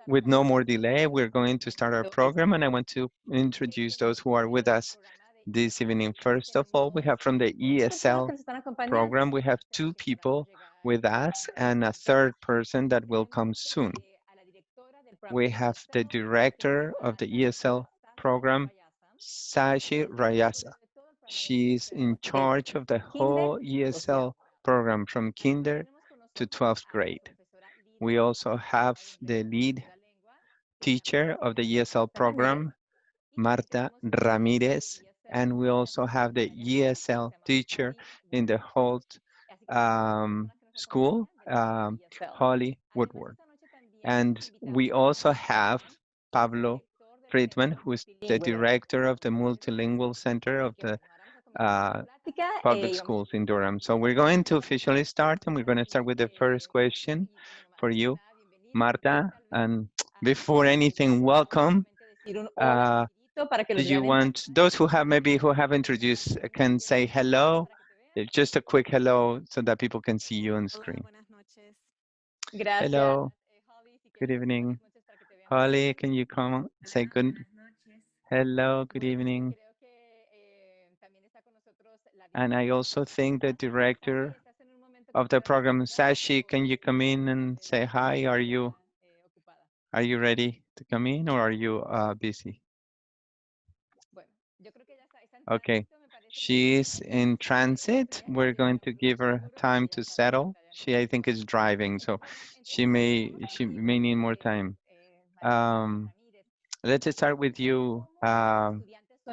with no more delay, we're going to start our program, and I want to introduce those who are with us this evening. First of all, we have from the ESL program, we have two people with us and a third person that will come soon. We have the director of the ESL program, Sashi Rayasa. She's in charge of the whole ESL program from kinder to 12th grade. We also have the lead teacher of the ESL program, Marta Ramírez, and we also have the ESL teacher in the whole school, Holly Woodward. And we also have Pablo Friedman, who is the director of the Multilingual Center of the uh, public schools in Durham. So we're going to officially start, and we're going to start with the first question for you, Marta. And before anything, welcome. Uh, do you want those who have maybe who have introduced can say hello, just a quick hello so that people can see you on the Hola, screen. buenas noches. Hello, good evening. Holly, can you come say Hola, good? buenas noches. Hello, good evening. And I also think the director of the program, Sashi, can you come in and say hi? Are you ready to come in or are you busy? Okay, she's in transit. We're going to give her time to settle. She, I think, is driving, so she may need more time. Um, let's start with you,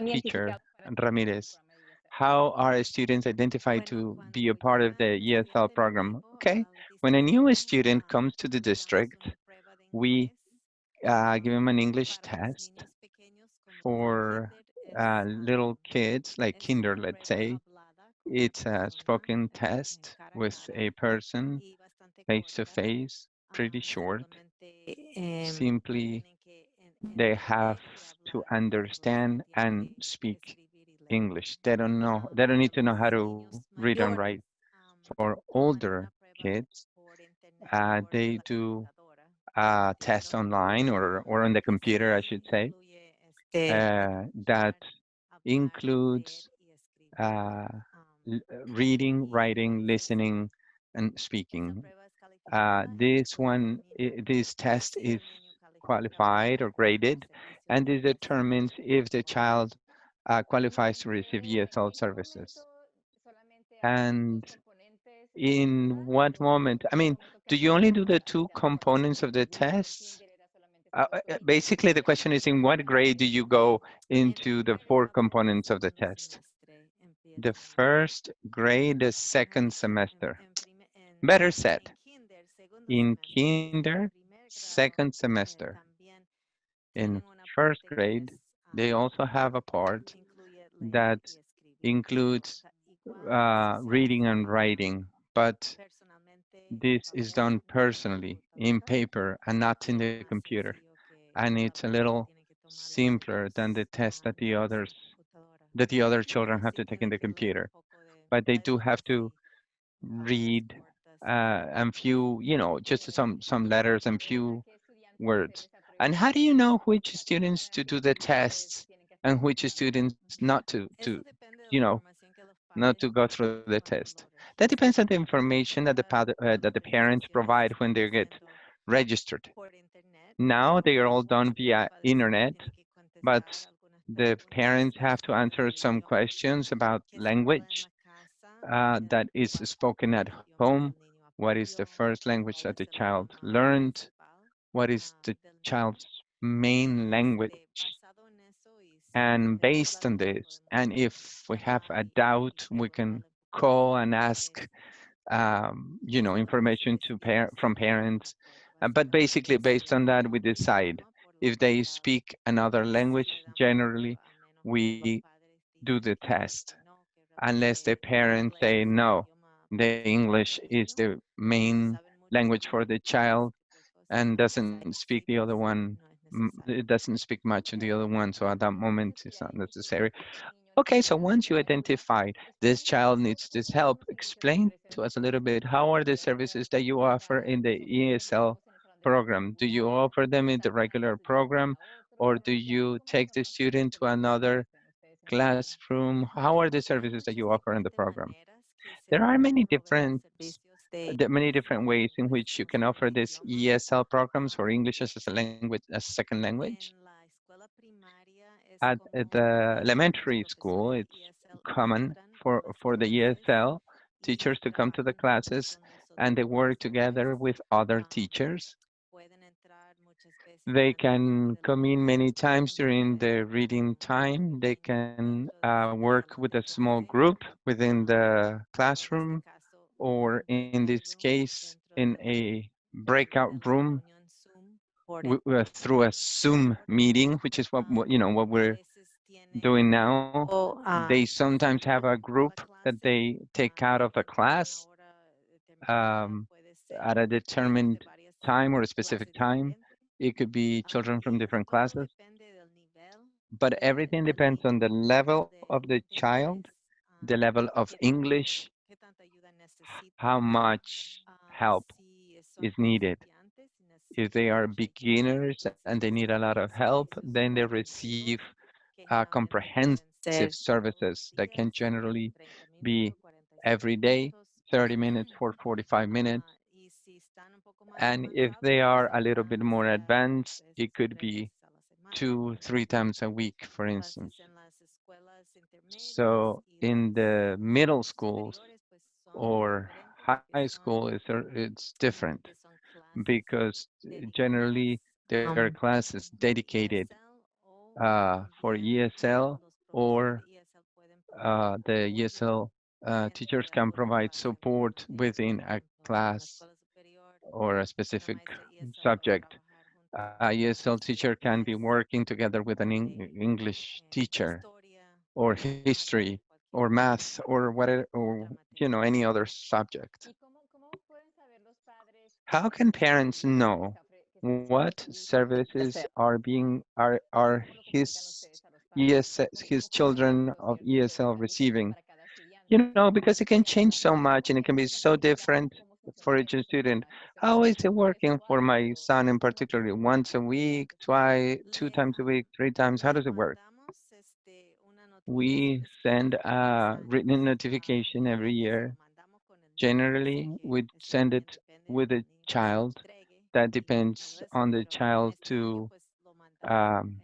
teacher Ramirez. How are students identified Bueno, to be a cuando part of llega the un ESL estudiante program? nuevo Okay, al when a distrito, new student comes to the se hace district, una prueba de we inglés. give them an English Para los test niños pequeños, como son for kinder, es, little kids, like es kinder, una let's prueba say. hablada con la It's a persona, spoken test cara a with cara a person, y bastante face to corta. face, pretty short. Solamente Simply, tienen que they have entender y to hablar inglés, no understand tienen and que speak escribir y leer. English. They don't need to know Para how los to niños read and mayores, write. For toman older una prueba kids, por internet, por they la do computadora. a test online or on the computer, I should say, Incluye that escuchar, hablar, leer includes y escribir. uh, reading, Y writing, entonces listening, and esa speaking. prueba es calificada y This test si is el niño califica, qualified or recibe graded, servicios and de this ESL. determines if the child qualifies to receive ESL services. And in what moment? I mean, do you only do the two components of the tests? Basically, the question is, in what grade do you go En into the kinder es four apenas components of the segundo test? semestre, The empiezan first grade, the second semester. Better said, en kinder, segundo in semestre, kinder, primer grado, second semester. también In tienen una first parte que grade, es, they also have a part incluye leer that y escribir. includes Y cuando eso se reading hace, and writing, but personalmente en this is papel done y en personally in computadora, paper and not in es the más computer. sencillo que And la it's a prueba que little tienen que tomar los simpler than otros the test that niños en computadora. the other children have Sí to take in tienen the que leer un computer. poco But they de do letras have to y palabras read cortas y and few, you know, just some letters and few words. And how do sí. you know which students to do the tests and which students not to Eso depende de you la know, información que los not padres to go through the proveen test? cuando That depends on registran. the information that that the Las parents registraciones provide when están they get haciendo registered. por internet, Now they are all done entonces los via padres solo internet, tienen que but contestar algunas the preguntas parents have to answer del some idioma questions about que se habla en language la casa, that is spoken at el idioma que home. el niño What is the aprendió, first language cuál that es the el child idioma learned? principal What is the del niño. child's main language? Basado en eso y si And tenemos based la on duda this, podemos and if we have llamar a y doubt, we can preguntarle un poco más call de and ask, detalles you know, sobre si information decidieron from seguir la parents. prueba, But basically, based on that, we decide por lo if they regular. speak another Si language. le damos la Generally, prueba, a menos que los we padres do dicen the test, que no, que unless the realmente el parents inglés say es el no, idioma the principal English para el is niño, the no main saben mucho language for sobre the ese child tipo de cosas, and entonces doesn't ahí speak sí the other one. no es necesario. It doesn't speak much of the other one, so at that moment it's not necessary. Okay, so once you identify this child needs this help, explain to us a little bit how are the services that you offer in the ESL program? Do you offer them in the regular program, or do you take the student to another classroom? How are the services that you muchas offer in the diferentes program? maneras que se There are pueden many proveer different servicios de many different ways in which you can offer segundo this idioma. ESL programs or Am, English as a language, as a second language. en la escuela primaria es At común the que los elementary school, profesores it's ESL common entran a for las the clases ESL y teachers to come to the trabajan junto classes con los and otros they work profesores. together with other Am, teachers. pueden entrar muchas veces They a la hora can de come in leer, many por times ejemplo, during the reading time. They can dentro de el work with salón a de small clase. group within Am, the o en este classroom, caso, or in this algo case, dentro in a breakout de la room reunión Zoom through a por Zoom computadora. meeting, which is Am, what a we're veces tienen doing un now. grupo They sometimes have a separado por la group that clase they take out of the dentro de una class hora determinada. um, Puede ser at a niños de determined varias time or a specific clases time. diferentes. It could be children from Y different todo classes, depende del nivel but everything del depends on niño the level of the de child, inglés, the level of English, qué tanta ayuda necesita, how much help si son is needed. principiantes, si If they are necesitan beginners and they need a necesitan lot of help, servicios then they receive preventivos que generalmente pueden comprehensive ser todos services los that can días, generally 30 be minutos, 45 every day, minutos. 30 minutes for 45 minutes. Y si están un poco más And if avanzados, they pues are a ya little van bit a more ser advanced, it could tres be veces a la semana. 2, 3 times a week, for instance. Entonces, en las escuelas intermedias So y in the middle schools superiores, pues son or diferentes high porque school, son, it's different son clases because dedicadas generally there are classes de dedicated ESL o for también ESL, los profesores or de ESL pueden proveer the apoyo ESL dentro teachers de can alguna provide clase. support within Por a ejemplo, en la class escuela superior, or a una specific maestra ESL puede subject. trabajar A junto con ESL un teacher maestro de can be inglés working together with an de English teacher historia, or matemática, history or cualquier math or whatever, or otra materia. any other subject. ¿Cómo pueden saber los padres How can el parents servicio know que está what ofreciendo su hijo en services ESL? are ¿Cómo lo comunican his ustedes a los padres? his ¿Cómo saben children que los of servicios ESL están distintos receiving? para cada estudiante? Because it can change so much and it can be so different ¿Cómo for funcionaría each ese student. programa? ¿Es How is it working for mensual my son in o cómo particular? funciona? Once a week, twice, two Le, times a week, 3 times? How le does it work? mandamos una We notificación send cada 2 a written años. notification every Generalmente se lo year. mandamos con el niño, así Generally, que we eso send también it depende with del a niño que se lo child. entregue That y todo depends eso, on the pero en child este año pues lo mandamos um,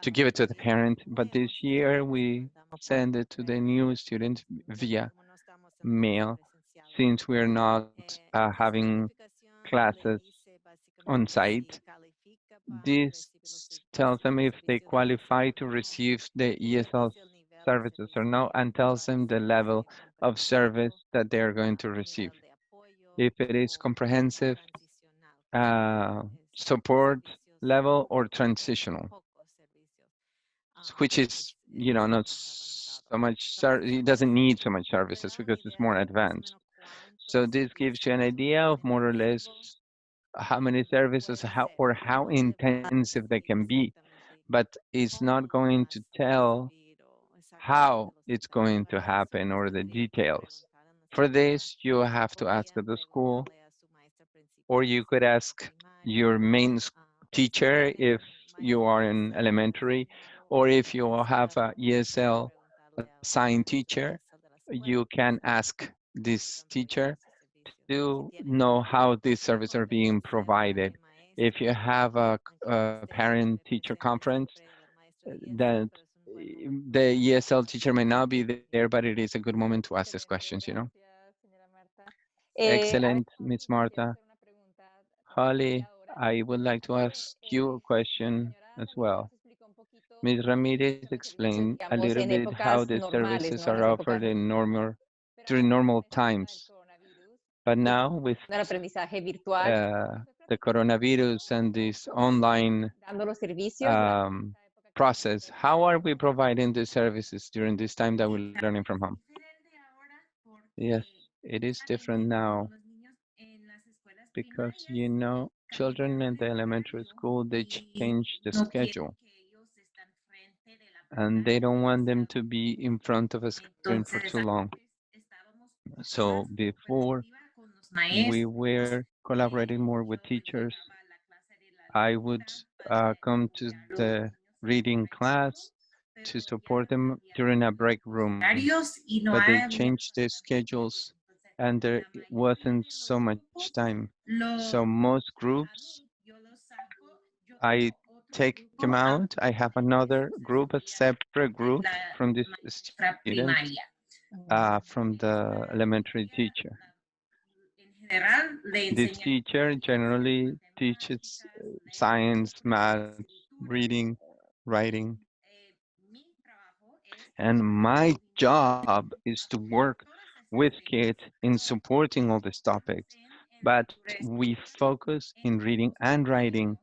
to give a it to the estudiantes parent. But this nuevos, year, se lo we mandamos por send it to the correo, new students via como no estamos en la clase mail, presencial since ahorita. we're not Esa having notificación le classes dice on básicamente si site. califica para This recibir tells them los if they servicios de qualify ESL to o no, receive the y le ESL dice el nivel de services or servicio no, and que tells va a them the level recibir, of service comprensivo, that they are going to receive. nivel de apoyo If it is o comprehensive, transicional, que son support servicios, level, or transitional, pocos servicios, which porque is, not más so avanzado. much, Entonces, it doesn't need so much ¿te services da because una it's idea more de más o advanced. menos So cuántos this gives you an servicios idea of more or less intensivos how many services, puede how ser? or how No te va a intensive they decir can be, exactamente but it's cómo not lo going vas to a tell recibir o exactamente how los it's detalles. going to Para eso happen or usted the tiene que details. preguntar en la For escuela this, you have to o ask bien at the school, preguntarle a su maestra or principal you si could está en la ask primaria. your main Si teacher tiene if un you maestro are in ESL elementary, asignado, or if puede you have a visitarlo y ESL preguntarle a un assigned maestro teacher, ESL de la you escuela can ask cómo this están proveyendo teacher ese servicio. Si to tienen know how these services are being conferencia provided. de If you maestros have en que no a esté él parent-teacher presente conference, siempre el maestro de ESL, that pero es un buen momento the para ESL teacher may not be preguntarle. there, but it is a good moment to ask these Excelente, questions. gracias, señora Marta. A ver, Excellent, Miss Holly, quisiera Marta. hacer una pregunta también Holly, mediadora. I would like to Así que ask you a la question señora as Ramírez well. nos explicó un poquito Ms. Ramirez los servicios, explained a digamos, little en bit how épocas the normales, services ¿no? En are las offered épocas in normales. normal Pero during ahora con normal este tema del times. coronavirus But y now with del aprendizaje virtual, ¿usted the preferiría cómo coronavirus and this seguir online dando los servicios durante um, esta época que estamos process, encerrados? how are we providing the services during this time that we're learning from home? Yes, it is different now because children in the elementary school they change the schedule and they don't want them to be in front of a screen for too long. So before we were collaborating more with teachers. I would come to the reading class to support them during a break room, but they changed their schedules and there wasn't so much time. So most groups, I take them out. I have another group, a separate group from this student, from the elementary teacher. This teacher generally teaches science, maths, reading, writing, and my job is to work with kids in supporting all these topics. But we focus in reading and writing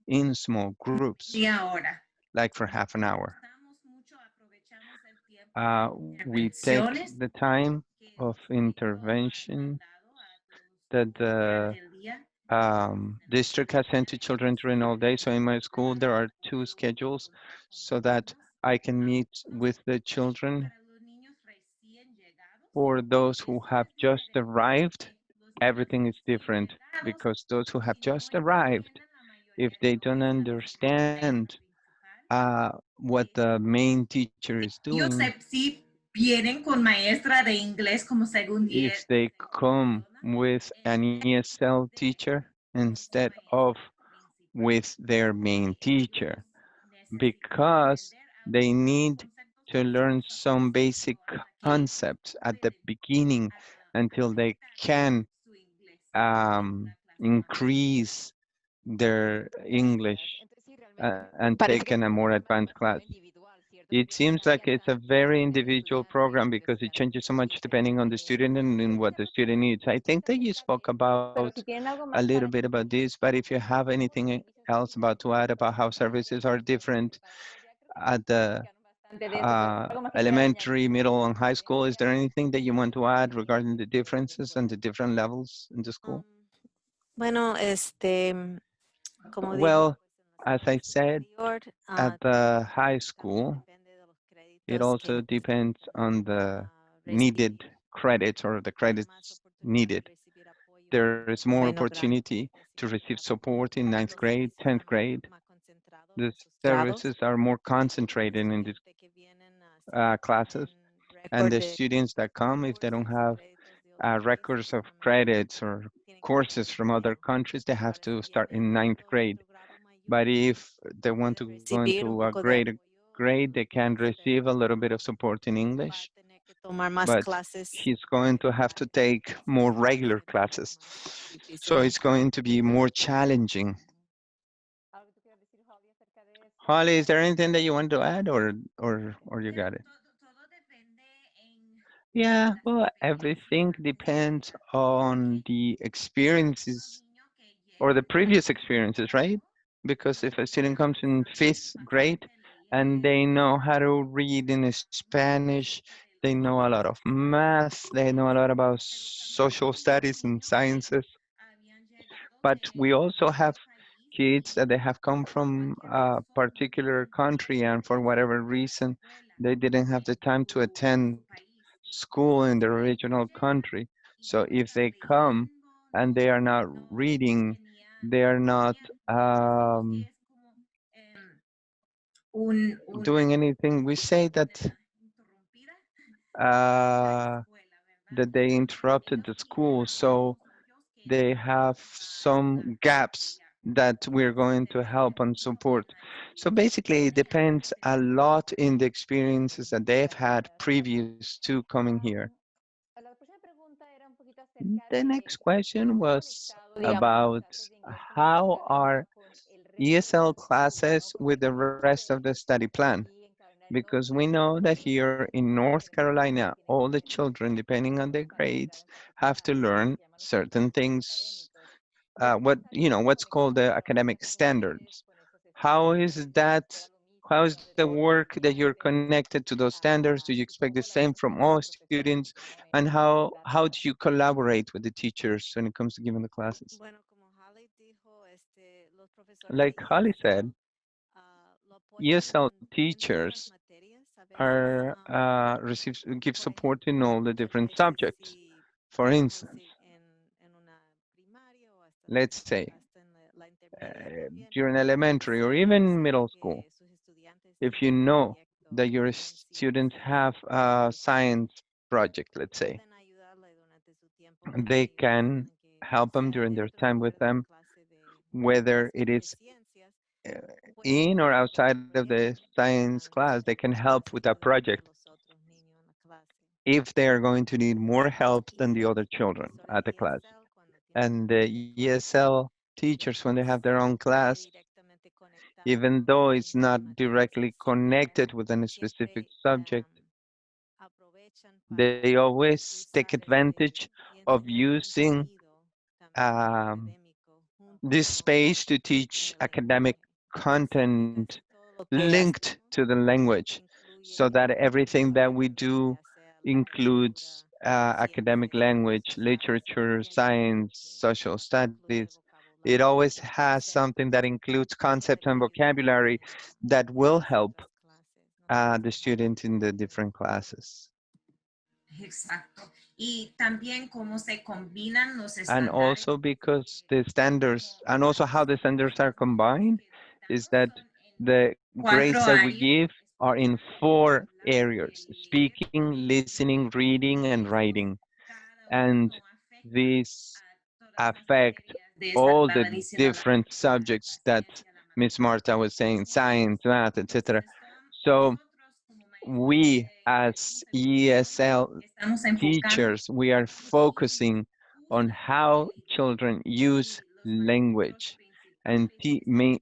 in small groups, like for half an hour. We take the time of intervention that the district has sent to children during all day. So in my school, there are two schedules so that I can meet with the children. For those who have just arrived, everything is different because those who have just arrived, if they don't understand what the main teacher is doing, if they come with an ESL teacher instead of with their main teacher, because they need to learn some basic concepts at the beginning until they can increase their English and take in a more advanced class. It seems like it's a very individual program because it changes so much depending on the student and in what the student needs. I think that you spoke about a little bit about this, but if you have anything else about to add about how services are different at the elementary, middle, and high school, is there anything that you want to add regarding the differences and the different levels in the school? Bueno, como dije Well, pues en la as I sesión said, anterior, at the high school, depende de los it créditos also que depends on the recibir. needed credits or the Hay más credits oportunidad de needed. recibir apoyo There is en more noveno grado, opportunity to décimo receive grado. support in ninth Los grade, servicios 10th están grade. más concentrados The en sus grados. services are more El concentrated in these estudiante que vienen sin classes, and récord the de students that come, if they don't cursos, have créditos de otros records países, of credits or tienen que courses recibir from other noveno. countries, they have Ahora, to si start vienen in de ninth grade. otro grado mayor, But if they want pueden to go recibir into un a poco de greater apoyo grade, they can receive a pero little bit of support in va a English, tener que tomar más but clases he's going to have regulares, to take more regular entonces va a ser classes. más So difícil. it's going to be more challenging. Holly, is there anything that you want to add or you got it? Yeah, well, everything depends on the experiences or the previous experiences, right? Because if a student comes in fifth grade and they know how to read in Spanish, they know a lot of math, they know a lot about social studies and sciences, but we also have kids that they have come from a particular country and for whatever reason, they didn't have the time to attend school in their original country. So if they come and they are not reading, they are not doing anything. We say that they interrupted the school, so they have some gaps that we're going to help and support. So basically, it depends a lot in the experiences that they've had previous to coming here. The next question was about how are ESL classes with the rest of the study plan? Because we know that here in North Carolina, all the children, depending on their grades, have to learn certain things, what's called the academic standards. How is that? How is the work that you're connected to those standards? Do you expect the same from all students? And how do you collaborate with the teachers when it comes to giving the classes? Bueno, como Holly dijo, los profesores de Like Holly ESL said, lo apoyan ESL en todas las teachers materias. A veces are give por support ejemplo, in all the muchas different veces subjects. si For vamos instance, en una primaria o let's say, during elementary or even middle school, if you know that your students have a science project, let's say, they can help them during their time with them, whether it is uh, in or outside of the science class, they can help with that project if they are going to need more help than the other children at the class. And the ESL teachers, when they have their own class, even though it's not directly connected with a specific subject, they always take advantage of using um, this space to teach academic content linked to the language so that everything that we do includes academic language, literature, science, social studies. It always has something that includes concept and vocabulary that will help the student in the different classes. Exacto. Y también cómo se combinan los And estándares. also because the standards, and also how the standards are combined, is that the grades Cuatro that we áreas. give are in 4 areas: speaking, listening, reading, and writing. Cada And uno afecta these a todas las affect materias de esta, all la the malicia, different la subjects that ciencia, la Miss Marta was saying, science, math, etc. So nosotros como maestros we as ESL estamos enfocando teachers, we are focusing on how children use language, and,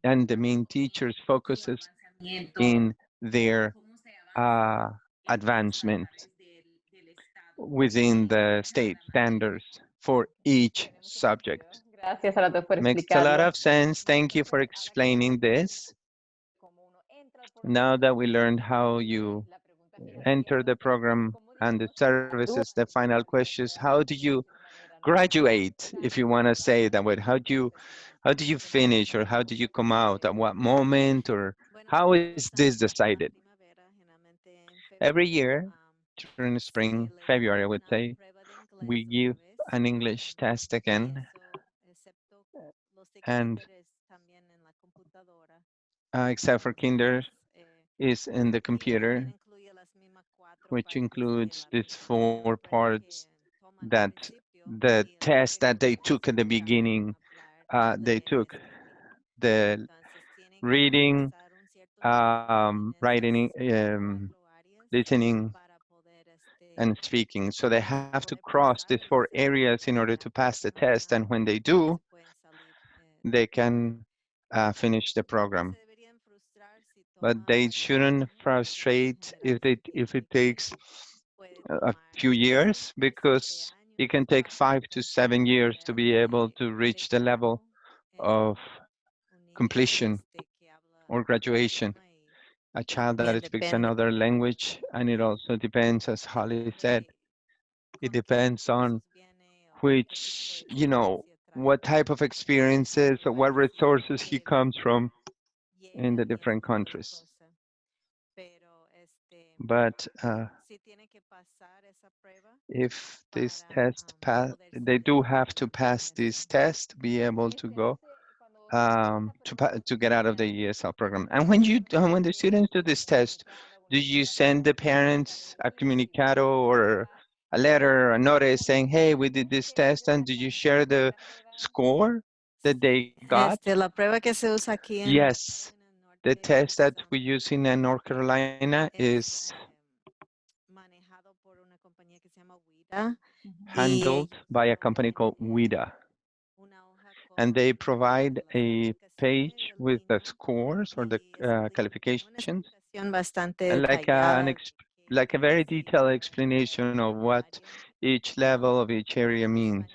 and the main teachers focuses avanzamiento, in their cómo se avanza uh, en los advancement estándares del Estado. within the state standards for each subject. Gracias a las dos por Makes a lot explicarlo. of sense. Thank you for explaining this. Now that we learned how you enter the program and the services, the final question is, how do you graduate, if you want to say it that way? How do you finish, or how do you come out? At what moment, or how is this decided? Every year during the spring, February, I would say, we give an English test again, and except for kinder is in the computer, which includes these 4 parts that the test that they took at the beginning, they took the reading, writing, listening, and speaking. So they have to cross these 4 areas in order to pass the test. And when they do, they can finish the program. But they shouldn't frustrate if it takes a few years, because it can take 5 to 7 years to be able to reach the level of completion or graduation. A child that speaks another language, and it also depends, as Holly said, it depends on which, what type of experiences or what resources he comes from in the different countries. But if this test pass, they do have to pass this test to be able to go to get out of the ESL program. And when the students do this test, do you send the parents a comunicado or a letter, a notice saying, "Hey, we did this test," and do you share the score that they got? La prueba que se usa aquí Yes, the test that we use in North Carolina is manejado por una compañía que se llama Wida handled by a company called WIDA, una hoja con and they provide las a calificaciones page y los with the niveles scores or the y tiene una qualifications, explicación bastante and detallada like a very detailed explanation of what each level of each area means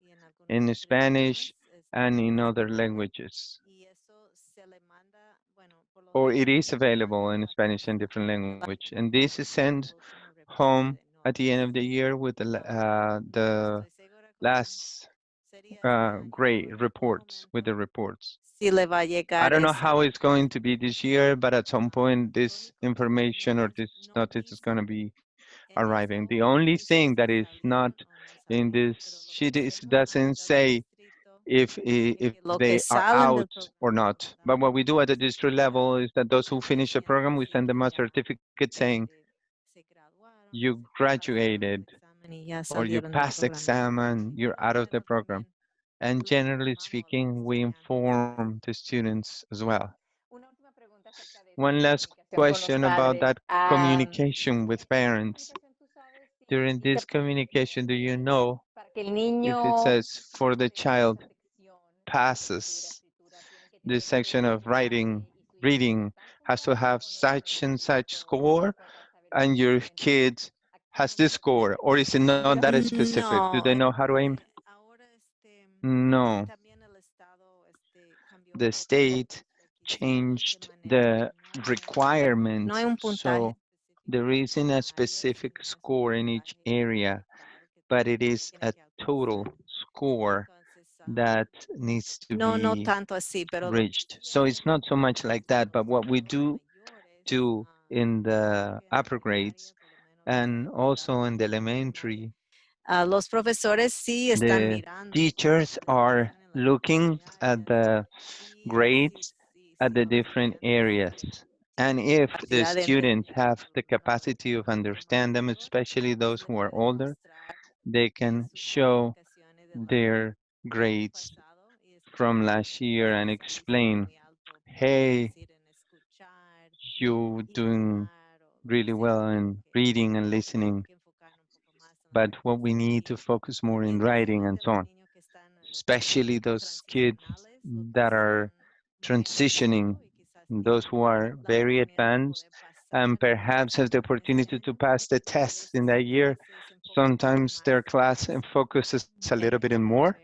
y en algunos in idiomas Spanish and in other languages, y eso se le manda, bueno, por lo or it general is se le available manda in a Spanish and todos different los language. And this is para sent todos como reporte home de at the end of notas. the year with the Estoy segura como last sería este año, grade pero en algún reports, with the momento reports. sí le va a I llegar don't know esa. how it's going to be this year, but at some point Lo this único que information or this no notice is going to dice be en arriving. esa The hoja only es thing si that is not salieron o no in salieron, pero this lo que sheet sí is le doesn't manda el say distrito if lo que they are salen del out programa. or not. But what we do at the district level is that those who finish the program, we send them a certificate saying Se graduaron, you pasaron el graduated examen y ya or you salieron del passed the programa. exam and you're out of the program. And generally speaking, we inform the students as well. Una última pregunta acerca de esta One last comunicación con los question about padres. that communication with parents. ¿Tú sabes During si this communication, do you know para que el if it niño says for the child sección passes tienen que this tener section of writing, y su hijo reading has to have such and such score, saber and your kid has this score, or is it not that specific? Do they No, know how to aim? ahora No. también el estado cambió un The poco los state requisitos que changed manejan. the No requirements, hay un puntaje so there específico isn't por a área, specific sino que es un score in each puntaje area, total que but it se is tiene a que total alcanzar. score Entonces, that needs to no be tanto así, pero lo que reached. sí So hay it's not so much like that, but what we los do mayores, in the que en upper secundaria grades por lo menos and also in the primaria. elementary, Los profesores sí están the mirando teachers lo que are están en las looking diferentes at áreas the y grades at si the los different estudiantes areas. And tienen if the capacidad de students entender have the los trabajos capacity of de los understand them, mayores, especially pues those le who are pueden older, mostrar they can sus show calificaciones their del año grades pasado y decir, from mire, last year and usted está explain, muy alto, por hey, decir, en escuchar you y doing hablar o lo que really sea, well pero in reading and tienen listening, que enfocar un poco más en la but what we need to comprensión focus more y in writing and especialmente so los on, niños que están en los especially those kids transicionales, los que that están are muy transitioning, avanzado y quizás those tienen who are la very oportunidad de advanced poder pasar and perhaps have the ese opportunity to año. pass the A tests in veces that sus year. clases se enfocan un poco Sometimes más their en class and focuses a little bit in more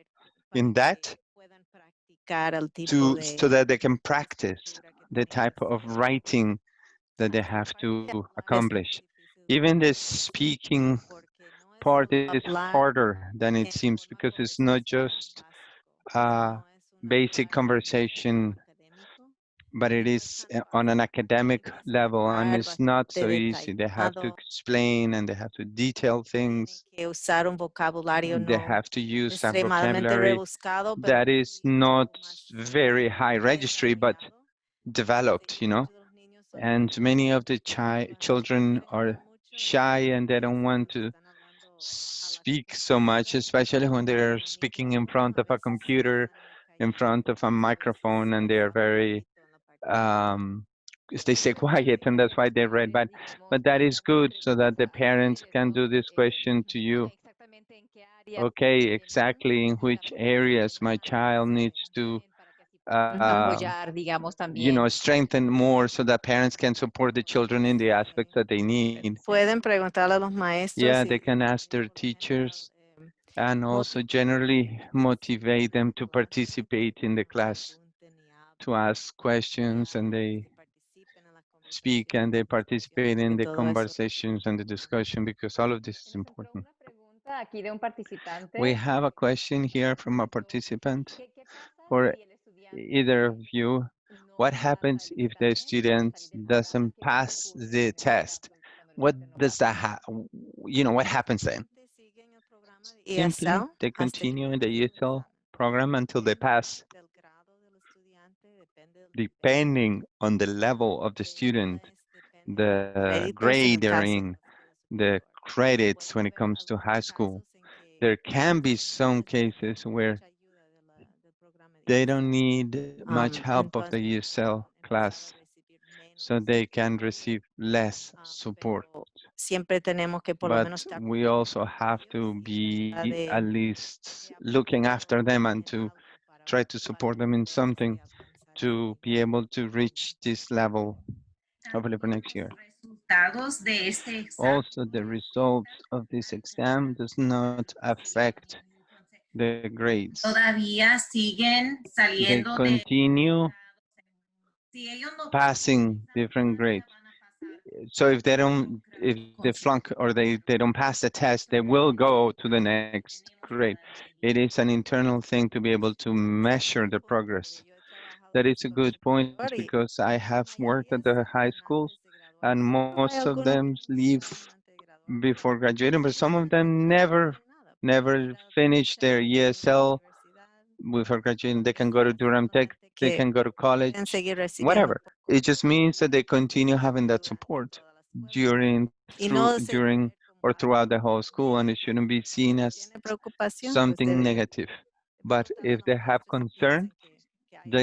in para that que puedan practicar el tipo to so de that they can practice escritura que the tienen que type of hacer. writing that they Así que have para to ellos hablar es accomplish. más difícil Even the que speaking porque no es part solo is hablar harder than it en seems forma because it's not conversacional just básico, a sino es un basic hablar conversation, académico but it y no es is tan on an fácil. academic Tienen que level and explicar it's not bastante so easy. They have to detallado, explain and they have to detail tienen things. que usar un vocabulario They no have to use a extremadamente vocabulary rebuscado, pero that is sí un not poco más very high registry, but desarrollado. Así developed, que muchos de los niños son un And poco many of the no children quieren are hablar mucho shy and they don't want cuando to están hablando a la speak so much, computadora especially when they're y speaking in front a of a veces se computer, quedan muy in front of calladitos, a a veces microphone, and they are pasan un very, poquito en la parte de atrás. um, they stay quiet, and that's why they read. But that is good so that the parents can do this question to you. exactamente en qué área Okay, tienen exactly in que which apoyar areas my más child needs to, para que así puedan uh, apoyar, digamos, también. strengthen more so that parents can support the children in the aspects that they need. Pueden preguntarle a los Yeah, maestros they y can ask their por lo general teachers and also motivarlos generally motivate them to participate in the class, pregunten y to hablen ask questions, and they que participen en las speak and they conversaciones, participate discusiones, in que the todo eso. conversations and the discussion because all of this is Nos entró important. una pregunta aquí de un We participante. have a question here from a participant ¿Qué pasa for si el either estudiante of you. no What pasa happens el if the examen al student salir del programa? doesn't ¿Qué pass repercute the en este test? caso cuando el What estudiante no does pasa? that what happens then? Simplemente siguen el programa de Simply, ESL they hasta que continue in the pasen el ESL examen. program until they Depende pass, del grado del estudiante, depende del nivel, depending on the level of the student, depende de los the créditos en grade el they're caso in, de estudios the superior. credits Puede when it haber comes to high algunos school. casos en que There can be los some estudiantes no cases tienen where mucha ayuda del programa de they don't ESL. need much help of the Entonces ESL pueden empezar a class, recibir so menos they can ayuda, receive less support. pero siempre tenemos que por lo But menos estar we also pendientes de have ellos to y tratar be at least de looking after apoyarlos them and en to algo try to para support them in poder something alcanzar ese to be nivel. able to reach this level, hopefully for next Los year. resultados de este examen Also, the results of this exam does not affect the grades. todavía siguen They saliendo de continue si ellos no pasan el passing examen different grades. todavía van a pasar So if they otro don't, if grado they flunk or they don't pass the test, they will go to the next grade. It is an internal thing to be able to Ese es measure un the punto porque progress. yo he trabajado That en is a escuela good point superior y because I have worked at mayoría the high salen schools antes de and graduarse, pero hay most of algunos them que no leave salen antes de graduarse before graduating, but some of y them no never tienen nada. Pueden never ir a otra finish their secundaria, ESL universidad with our graduating, they can go to Durham Tech, desafortunadamente they que can go to pueden college, seguir recibiendo whatever. por It just means that they continue having that regular en support todas las escuelas y no se debe during ver como or algo throughout the whole school, and it negativo. shouldn't be Si seen as tiene preocupación, pues something debe negative. But preguntar a if los they have maestros si concern, piensan que hay algo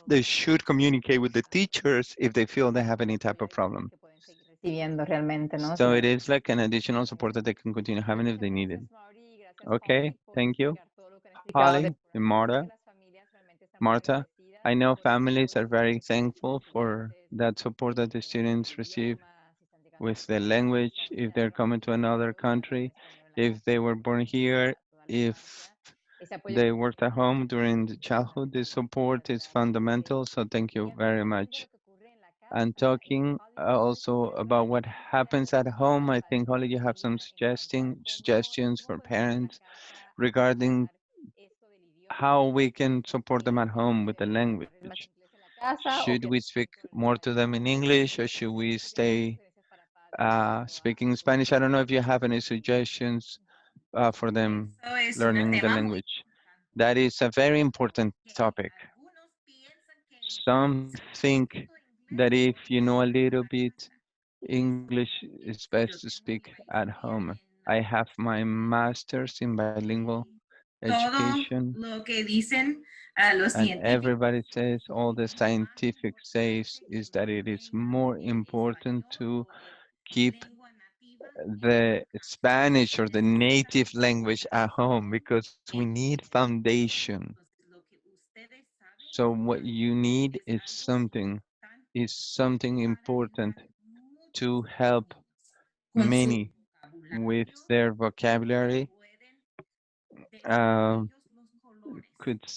they sobre should communicate with the teachers if they feel they have any type of Ayuda problem. que pueden seguir recibiendo realmente, ¿no? So Si it no. is like an additional support that they can continue having if Muchas they need it. gracias, Mauri. Gracias, Okay, Holly, por thank you. explicar todo lo que han explicado. Holly and Sé Marta. que las familias realmente están muy Marta, agradecidas I know por el families apoyo are very thankful ya for sea that support that the con students el receive idioma, si están llegando with the acá, si language, están if ya they're coming to another hablando country, español en la if they casa, were born here, toda la if infancia. Ese apoyo que they nos worked at brindan es home during the childhood. This support is fundamental, so thank you y very hablando de much. lo que ocurre en la And casa, talking Holly, ¿tú sabes si also tienes about alguna what sugerencia happens at home, I para think, Holly, you have some enseñar en cuanto a suggestions cómo for podemos ayudar en la parents casa a regarding mejorar esto del how idioma? we can support them at home with the Hablarles más language. inglés en la casa o Should we quedarse speak con el more to them español. in English, or should we ¿Tú tienes algunas stay sugerencias para padres en cuanto speaking a Spanish? I don't know if you have any el idioma? suggestions for them Eso es un learning the tema muy language. importante That is a very important porque topic. algunos piensan que Some think sabiendo inglés that if you know a pueden little hablar bit eso English, en it's serio. best to Tengo mi speak at maestría home. en I have my Multilingual master's in bilingual y todo education, lo que dicen los and científicos everybody says, all the es más scientific says, importante que is that it is mantengan more el important español to o keep lengua nativa en la the casa. Spanish or the native Necesitamos language at home because we need entender. foundation. Entonces, lo que ustedes saben So what you need es algo importante is something para important ayudar muchos to de los help niños con su many with vocabulario. their vocabulary. Pueden decir Uh, ellos los colores, could los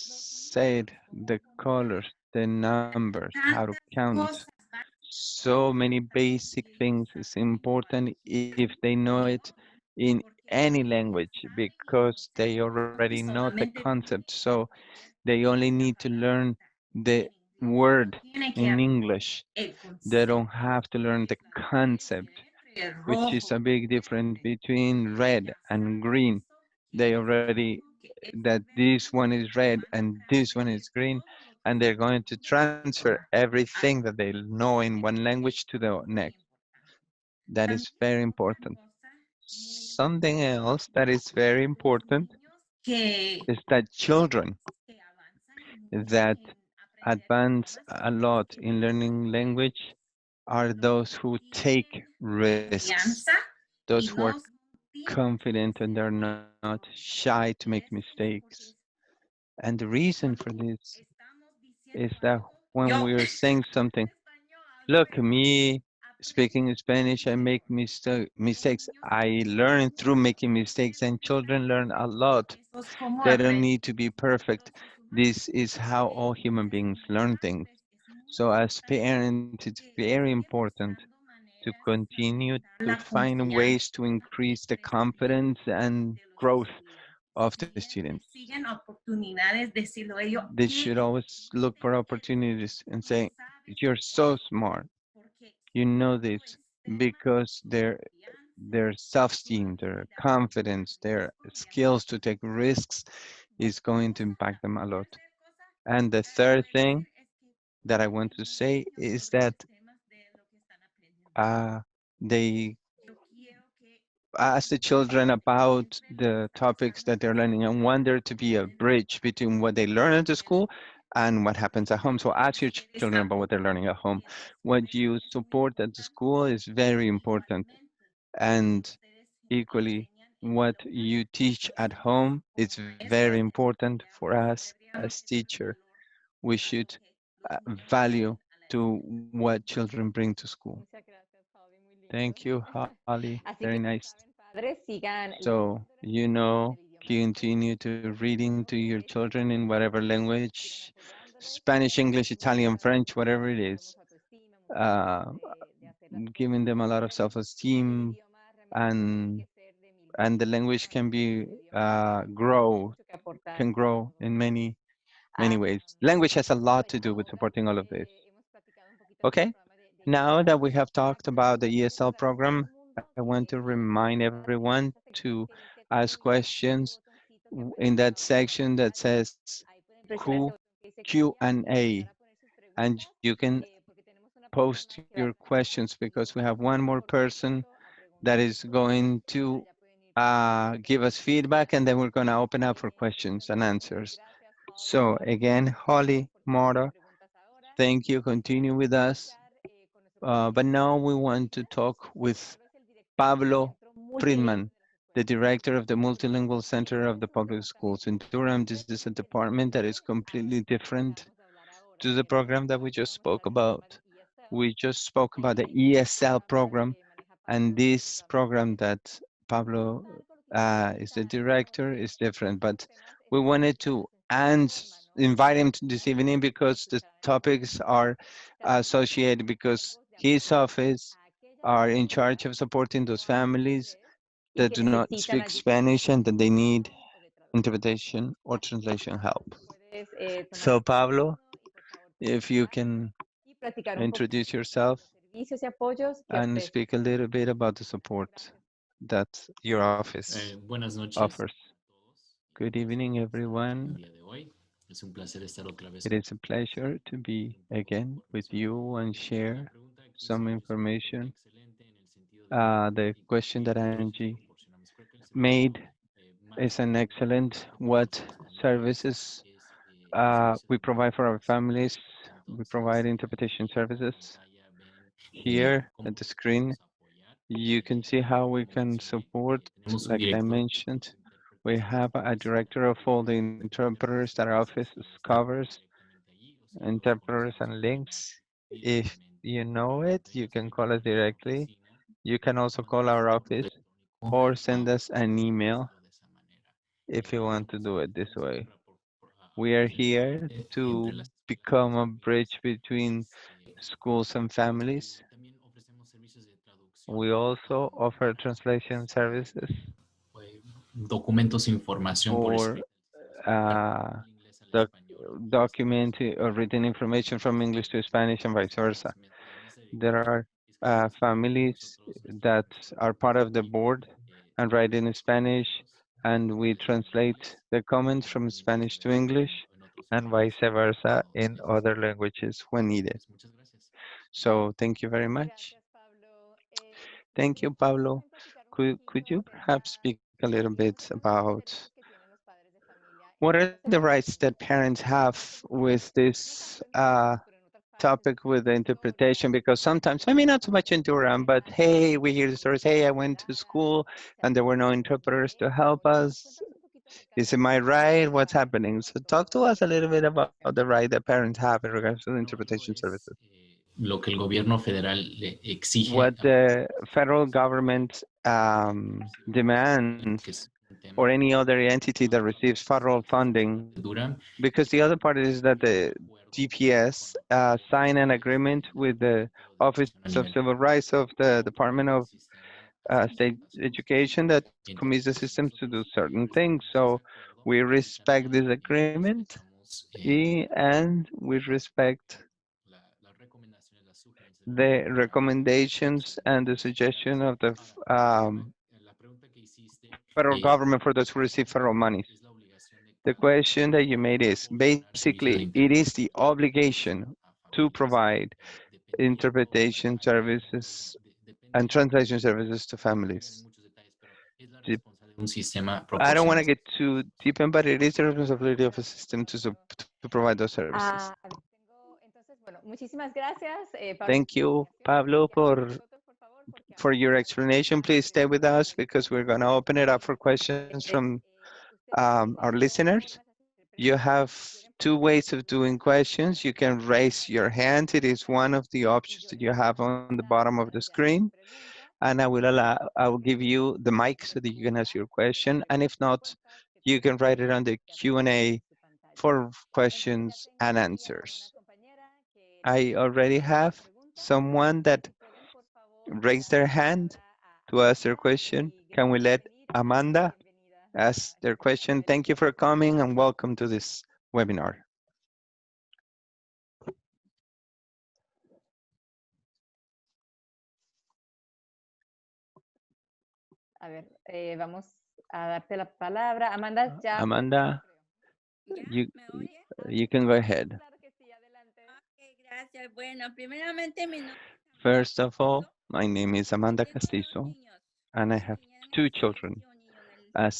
say it, números, cómo the contar, colors, the numbers, how to tantas count. cosas básicas que So es many importante basic que ellos things is saben en important cualquier if they know it idioma, in porque any cuando ya language saben el because they concepto, already know the solamente concept. tienen que So aprender they only la need to learn palabrita the en inglés, no word tienen que in aprender English. el They don't concepto, have to learn que the es la diferencia concept, entre el which is rojo a y el big difference verde. between Cuando red ya and saben green. eso, They quiere decir already uno que ese that this verde one is lo red van a and this one transferir is green, todo lo que and they're saben going to en un transfer idioma al everything that otro. they know in Eso one language to es the muy next. importante. That is También very otra important. cosa muy Something importante else that is very para los important niños que, is that children que avanzan mucho that en aprender advance idiomas a son los lot que in learning language are los those que who take tienen risks, confianza those y who are no son tímidos confident de and they're hacer not eso. shy to make Y eso es mistakes. porque And the reason cuando for this estamos is diciendo that algo, when yo we are saying en something, español hago look, eso, me speaking aprendo Spanish, I make mejor. Los mistakes. niños I aprenden learn through mucho making porque mistakes, lo and ven children ahí. learn a lot. Eso es como They don't aprenden need to be perfect. los seres humanos. This is how all human beings Como learn things. padres es muy So as importante parents, it's que very sigan important buscando to maneras para continue aumentar to la find ways confianza to y increase the confidence crecimiento and de los growth estudiantes. of the Siempre students. siguen oportunidades de decirlo ellos, They should tienen, always look for tienen esto, opportunities and lo say, saben you're so smart. porque You su know this autoestima, because su confianza, their su self-esteem, their habilidad para confidence, el their riesgo y skills to aprender. take risks is going to La impact them a lot. tercera cosa And the que quiero third thing decir es que that I want to platiquen con los say niños is sobre that los temas de lo que están aprendiendo. they Yo quiero que ask the children about siempre les the topics that hagan they're learning and want there to be a pueden bridge between what they learn at the school and what happens at home. So ask your children ustedes about what they're learning at home. apoyen eso. What Eso you es muy support at the importante. school is very important. Igualmente, lo que And ustedes equally, enseñan en el what hogar you teach para at nosotros home is como very maestros important for us deberíamos as de dar teacher. valor We a lo should que los niños value traen a la to escuela. what children bring to school. Muchas gracias, Holly, muy lindo. Thank you, Holly. Así Very que ya nice. saben, padres, sigan So, leyendo, you reflexionando en know, el idioma inglés. continue to reading to your Ese es children in nuestro whatever objetivo. Sigan language, apoyándoles, Spanish, sigan English, Italian, French, whatever it dándoles is, mucha autoestima, muchas ganas uh, de hacer las giving cosas them a lot of bien. El self-esteem, idioma realmente no tiene and que ser de mil the voces, language ¿no? El idioma tiene mucho que aportar can para grow todos in nosotros. many ways. Language has a lot to do Bueno, with ahora supporting all of this. que hemos platicado un poquito acerca del Okay, programa de now ESL, that we have para talked que sepan about the cualquier ESL duda, todo program, el I mundo want to tiene remind everyone esta sección to que dice ask comunidad, ese questions botoncito que in aparece that abajo en la section that pantalla. says Ahí Q Q&A, and you can post your questions because we have one more person that is going to give us feedback, and then we're going to open up for questions and answers. So again, Holly, Mara, thank you. Continue with us. But now we want to talk with Pablo Friedman, the director of the Multilingual Center of the Public Schools in Durham. This is a department that is completely different to the program that we just spoke about. We just spoke about the ESL program, and this program that Pablo is the director is different. But we wanted to invite him to this evening because the topics are associated, because his office are in charge of supporting those families that do not speak Spanish and that they need interpretation or translation help. So Pablo, if you can introduce yourself and speak a little bit about the support that your office Buenas noches offers. a todos. Good evening, El everyone. día de hoy. Es un placer estar otra vez It is a pleasure to be again with you and La share pregunta que some hizo information. excelente en el sentido de que The question that nosotros Angie proporcionamos. Creo que el servicio made más is an excellent what español services es el servicio we de provide for our families. We provide entonces interpretation en services. pantalla ven Here cómo at the screen, apoyar you can see how we como can mencioné support, tenemos un like I director mentioned. We intérpretes have a director of all the interpreters that our office covers, directamente allí o si no lo interpreters conocemos and pueden llamar links. If directamente you know it, you can call us a la directly. oficina You can also call mandarnos our un correo office electrónico or send us an hacemos email esto de esa manera. if you want to do it this Estamos aquí way. para We are hacer ese here puente to entre las become escuelas a y las bridge between familias. schools and families. También ofrecemos servicios de traducción, We also offer translation services documentos e información por for escrito uh, del inglés al doc español. document or written information from English to Spanish and vice versa. There are families that are part of the board and write in Spanish, and we translate the comments from Spanish to English and vice versa in other languages when needed. Muchas gracias. So thank you very much. Thank you, Pablo. Could you perhaps speak a little bit about what are the rights that parents have with this topic with the interpretation? Because sometimes, I mean, not so much in Durham, but hey, we hear the stories, hey, I went to school and there were no interpreters to help us. Is it my right? What's happening? So talk to us a little bit about the right that parents have in regards to the interpretation services. Lo que el gobierno federal le exige What the federal government demands, que es un tema or any other entity that receives federal funding. de Durham, Because the other part is that the DPS sign an agreement with the Office of Civil Rights of the Department of State Education that commits the systems to do certain things. So we respect this agreement and we respect the recommendations and the suggestion of the federal government for those who receive federal monies. The question that you made is basically it is the obligation to provide interpretation services and translation services to families. I don't want to get too deep in, but it is the responsibility of a system to provide those services. Thank you, Pablo, for your explanation. Please stay with us because we're going to open it up for questions from our listeners. You have two ways of doing questions. You can raise your hand. It is one of the options that you have on the bottom of the screen. And I will give you the mic so that you can ask your question. And if not, you can write it on the Q&A for questions and answers. I already have someone that raised their hand to ask their question. Can we let Amanda ask their question? Thank you for coming and welcome to this webinar. Vamos a darte la palabra. Amanda, ya. Amanda, You you can go ahead. First of all, my name is Amanda Castillo, and I have two children, a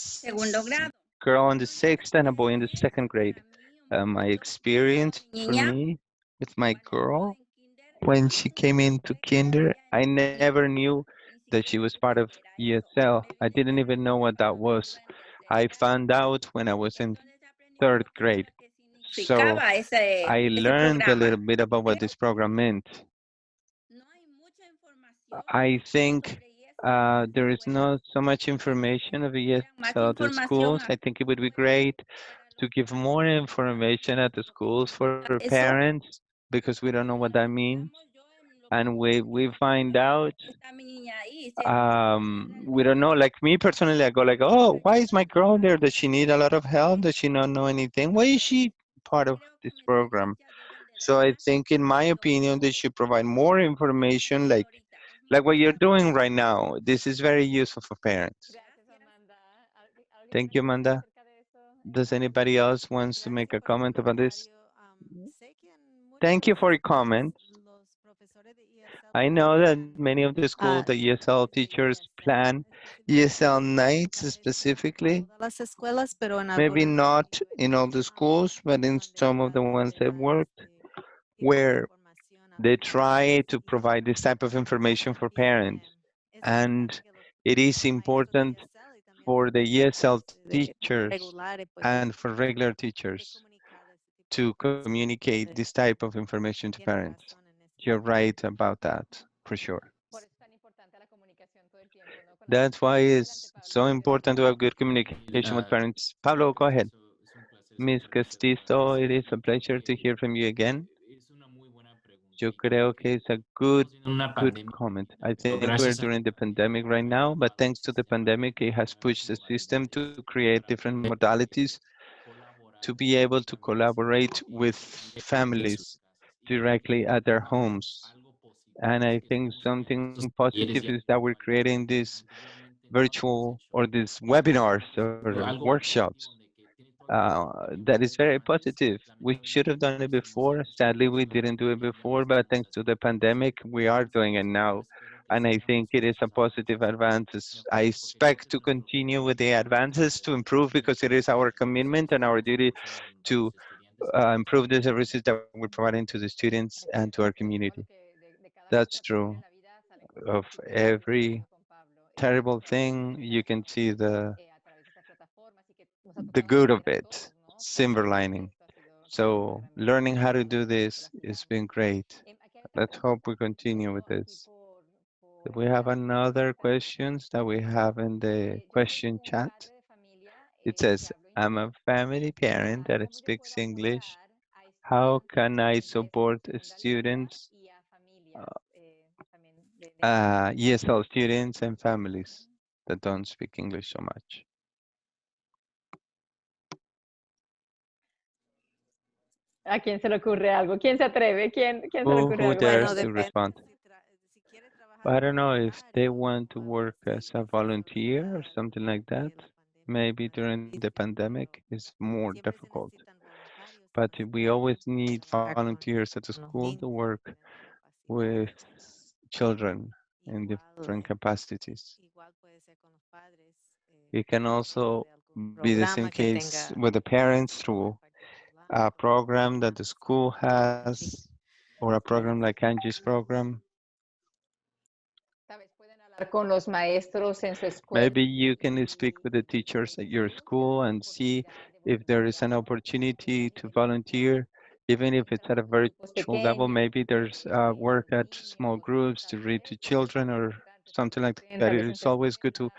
girl in the sixth and a boy in the second grade. My experience for me with my girl, when she came into kinder, I never knew that she was part of ESL. I didn't even know what that was. I found out when I was in third grade. So I learned a little bit about what this program meant. I think there is not so much information of ESL at the schools. I think it would be great to give more information at the schools for parents because we don't know what that means. And we find out, we don't know. Like me personally, I go like, oh, why is my girl there? Does she need a lot of help? Does she not know anything? Why is she part of this program? So I think, in my opinion, they should provide more information, like what you're doing right now. This is very useful for parents. Thank you, Amanda. Does anybody else wants to make a comment about this? Thank you for your comments. I know that many of the schools, the ESL teachers plan ESL nights specifically. Maybe not in all the schools, but in some of the ones I've worked, where they try to provide this type of information for parents. And it is important for the ESL teachers and for regular teachers to communicate this type of information to parents. You're right about that, for sure. That's why it's so important to have good communication with parents. Pablo, go ahead. Miss Castizo, it is a pleasure to hear from you again. Yo creo que es a good comment. I think we're during the pandemic right now, but thanks to the pandemic, it has pushed the system to create different modalities to be able to collaborate with families directly at their homes. And I think something positive is that we're creating these virtual or these webinars or workshops. That is very positive. We should have done it before. Sadly, we didn't do it before, but thanks to the pandemic, we are doing it now. And I think it is a positive advance. I expect to continue with the advances to improve, because it is our commitment and our duty to improve the services that we're providing to the students and to our community. That's true. Of every terrible thing, you can see the good of it, silver lining. So learning how to do this has been great. Let's hope we continue with this. We have another questions that we have in the question chat. It says, I'm a family parent that speaks English. How can I support students, ESL students and families that don't speak English so much? ¿A quién se le ocurre algo? ¿Quién se atreve? ¿Quién se le ocurre Who algo? dares to respond? I don't know if they want to work as a volunteer or something like that. Maybe during the pandemic is more difficult. But we always need volunteers at the school to work with children in different capacities. It can also be the same case with the parents through a program that the school has, or a program like Angie's program. Con los maestros en su escuela. Maybe you can speak with the teachers at your school and see if there is an opportunity to volunteer, even if it's at a virtual level. Maybe there's work at small groups to read to children or something like that. It is always good to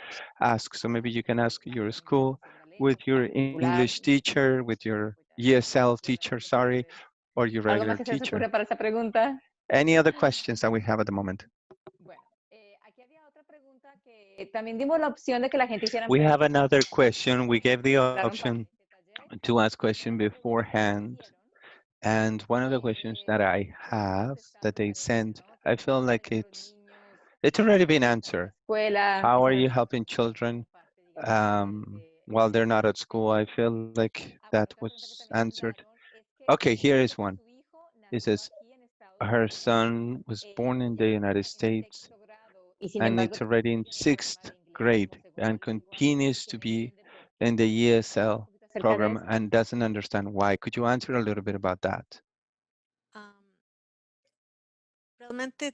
ask. So maybe you can ask your school with your English teacher, with your ESL teacher, sorry, or your ¿Algo regular más que se les teacher. ocurre para esa pregunta? Any other questions that we have at the moment? También dimos la opción de que la gente hiciera We have another question. We gave the option to ask question beforehand. And one of the questions that I have that they sent, I feel like it's already been answered. escuela. How are you helping children while they're not at school. I feel like that was answered. Okay, here is one. It says, her son was born in the United States and it's already in sixth grade and continues to be in the ESL program and doesn't understand why. Could you answer a little bit about that? Realmente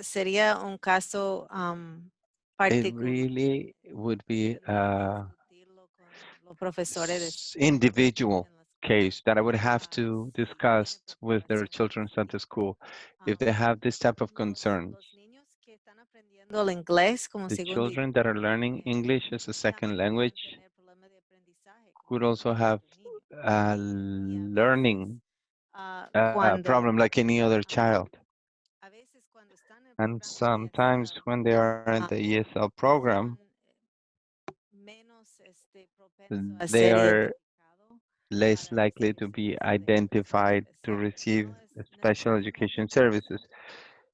sería un caso It particular. really would be Discutirlo con los profesores de individual en la escuela. case that I would have to Sí tiene discuss with their preocupación. children at the school if they have this type of concerns. Los niños que están aprendiendo el inglés como The segundo children that are idioma learning English as a second también pueden language tener problemas de aprendizaje como could also cualquier have otro niño. a Y a veces learning cuando problem like any other child. a veces cuando están en el And programa de sometimes ESL when they are in the ESL program, están menos propenso a they ser are identificado less para likely to recibir be servicios de educación identified to especial. receive No es special necesariamente education el caso. services.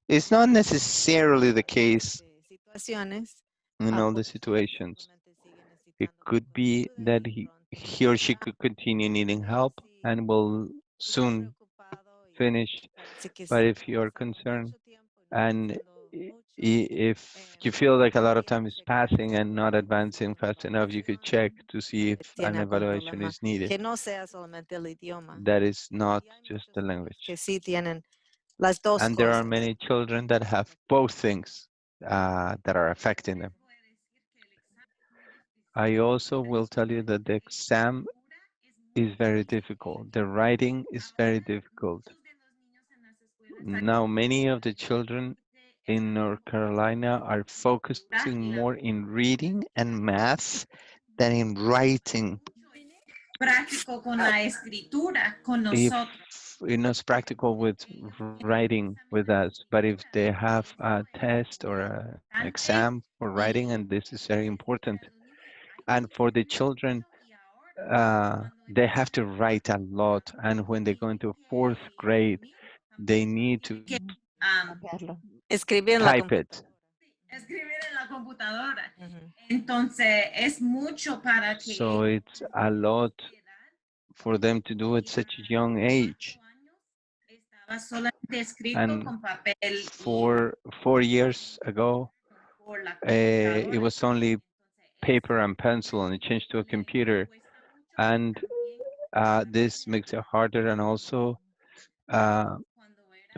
It's not necessarily the case Situaciones in all the porque ellos situations. simplemente siguen It necesitando un could poco de be ayuda that y pronto he or she regresar. could continue needing Pero help and will si está soon preocupado y finish. parece que But sí if está you're pasando concerned mucho tiempo y no está and haciendo mucho, if you feel like a lot of debería time is checar passing and not si advancing tiene fast enough, you could check evaluación, to see if tiene an algún evaluation problema is needed. que no sea solamente el idioma. That is not Y hay just muchos the niños que language. sí tienen las dos And there are cosas. many children that have both things that are affecting them. I also will tell you that the exam is very difficult. The writing is very difficult. Now, many of the children in North Carolina are focusing more in reading and math than in writing. Práctico con la escritura con If nosotros. it's practical with writing with us, but if they have a test or an exam for writing, and this is very important, and for the children, they have to write a lot, and when they go into fourth grade, they need to Escribir en la type it. computadora. Escribir en la computadora. Entonces, es mucho para que So it's a lot for them to do at such a young age. estaba solamente escrito And con papel four years ago, por la it was only paper and pencil, and it changed to a computer. And this makes it harder, and also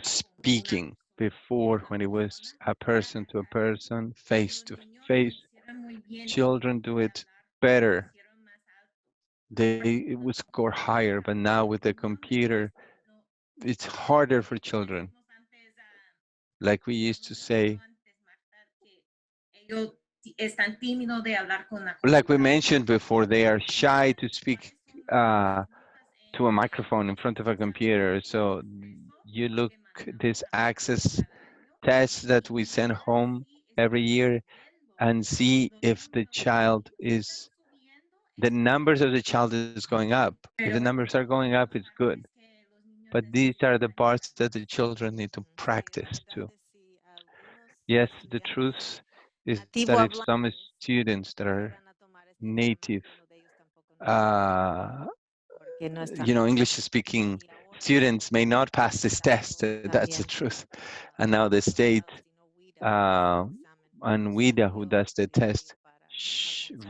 speaking before, when it was a person to a person, face to face, children do it better. They would score higher, but now with the computer, it's harder for children. Like we used to say, like we mentioned before, they are shy to speak to a microphone in front of a computer. So you look this access test that we send home every year and see if the child is, the numbers of the child is going up. If the numbers are going up, it's good. But these are the parts that the children need to practice too. Yes, the truth is that if some students that are native, English speaking students may not pass this test. That's the truth. And now the state and WIDA, who does the test,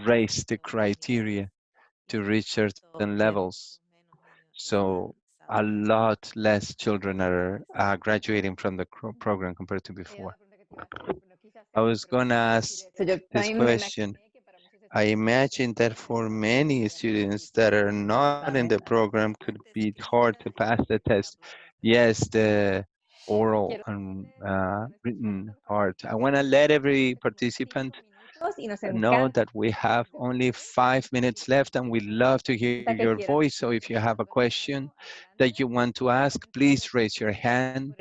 raise the criteria to reach certain levels. So a lot less children are graduating from the program compared to before. I was going to ask this question. I imagine that for many students that are not in the program could be hard to pass the test. Yes, the oral and written part. I want to let every participant know that we have only 5 minutes left and we love to hear your voice. So if you have a question that you want to ask, please raise your hand.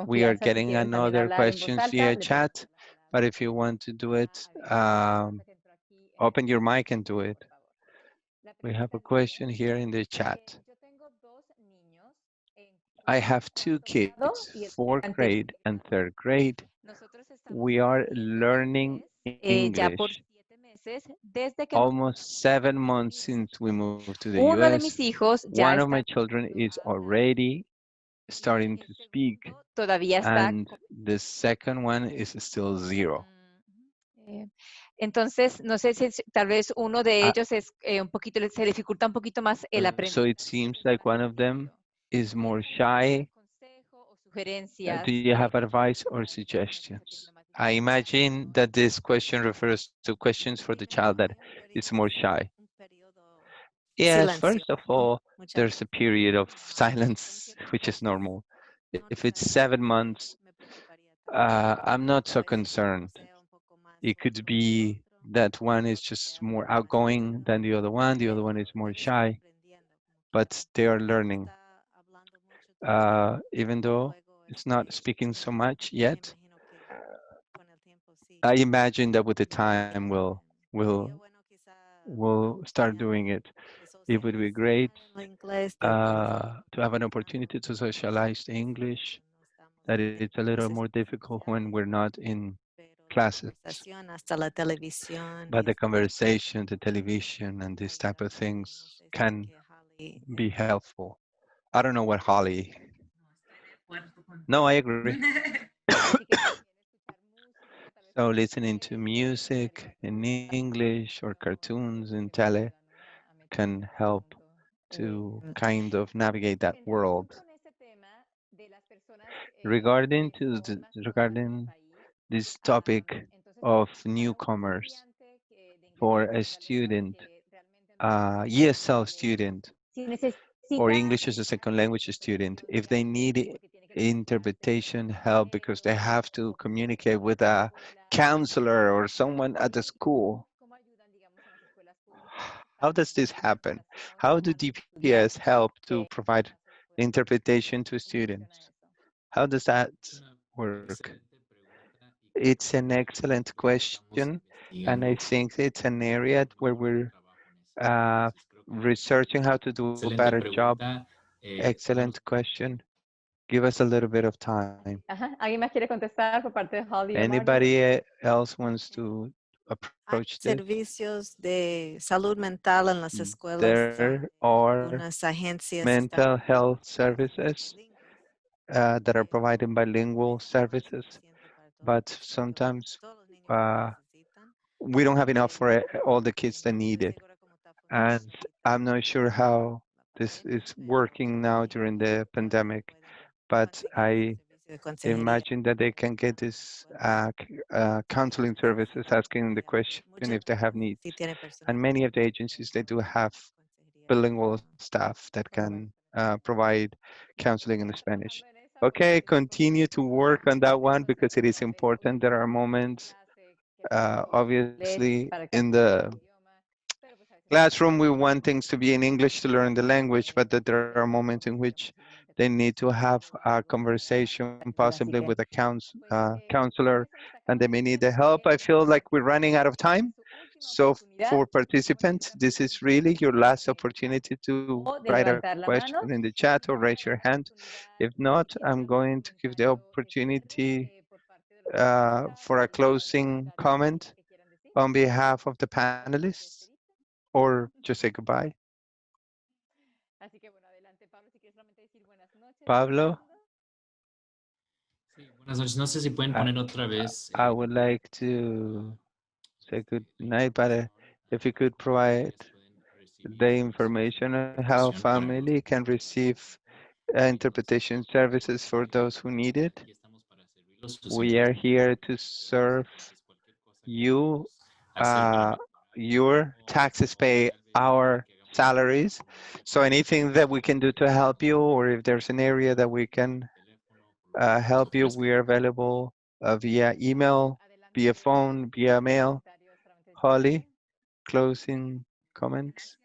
We are getting another questions via chat, but if you want to do it, open your mic and do it. We have a question here in the chat. I have two kids, fourth grade and third grade. We are learning English. almost 7 months since we moved to the uno de US. mis hijos One ya of my está children is already starting to speak, todavía está. and the second one is still 0. Eh, Entonces, no sé si tal vez uno de Uh, ellos es un poquito, se dificulta un poquito más el so aprendizaje. it seems like one of them is more shy. Consejo o sugerencias Do you have advice or suggestions? I imagine that this question refers to questions for the child that is more shy. Yes, first of all, there's a period of silence, which is normal. If it's 7 months, I'm not so concerned. It could be that one is just more outgoing than the other one is more shy, but they are learning. Even though it's not speaking so much yet, I imagine that with the time we'll start doing it. It would be great to have an opportunity to socialize the English, that it's a little more difficult when we're not in classes. But the conversation, the television, and this type of things can be helpful. I don't know what Holly. No, I agree. So listening to music in English or cartoons in tele can help to kind of navigate that world. Regarding this topic of newcomers for a student, ESL student, si or necesita English as a second language student, if they need interpretation help because they have to communicate with a counselor or someone at the school, how does this happen? How do DPS help to provide interpretation to students? How does that work? It's an excellent question, and I think it's an area where we're uh, researching how to do a better Excelente job. pregunta. Excellent question. Give us a little bit of time. Ajá. ¿Alguien más quiere contestar por parte de Holly o Marty? Anybody else wants to approach this? Servicios de salud mental en las escuelas. There are Algunas agencias mental están health services that are providing bilingual services, but sometimes we don't have enough for all the kids that need it. And I'm not sure how this is working now during the pandemic, but I imagine that they can get this counseling services asking the question if they have needs. And many of the agencies, they do have bilingual staff that can provide counseling in Spanish. Okay, continue to work on that one because it is important. There are moments, obviously, in the classroom, we want things to be in English to learn the language, but that there are moments in which they need to have a conversation, possibly Así with a que, counselor, and they may need the help. I feel like we're running out of time. So for participants, this is really your last opportunity to o de write a levantar la question mano. in the chat or raise your hand. If not, I'm going to give the opportunity for a closing comment on behalf of the panelists, or just say goodbye. Así que bueno, adelante Pablo, si quieres solamente decir buenas noches. Pablo, Sí, buenas noches. No sé si pueden poner otra vez. I would like to say good night, but if you could provide the information on how family can receive interpretation services for those who need it. We are here to serve you. Your taxes pay our salaries. So anything that we can do to help you, or if there's an area that we can help you, we are available via email, via phone, via mail. Holly, closing comments.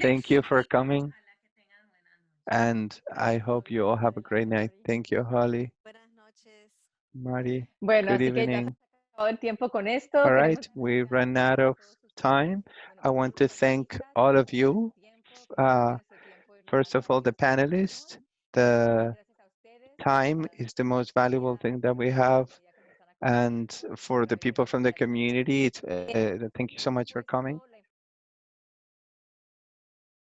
Thank you for coming. And I hope you all have a great night. Thank you, Holly. Mari, Bueno, good así que ya se evening. acabó el tiempo con esto. All Queremos right, we ran out of time. I want to thank all of you. First of all, the panelists. The time is the most valuable thing that we have. And for the people from the community, thank you so much for coming.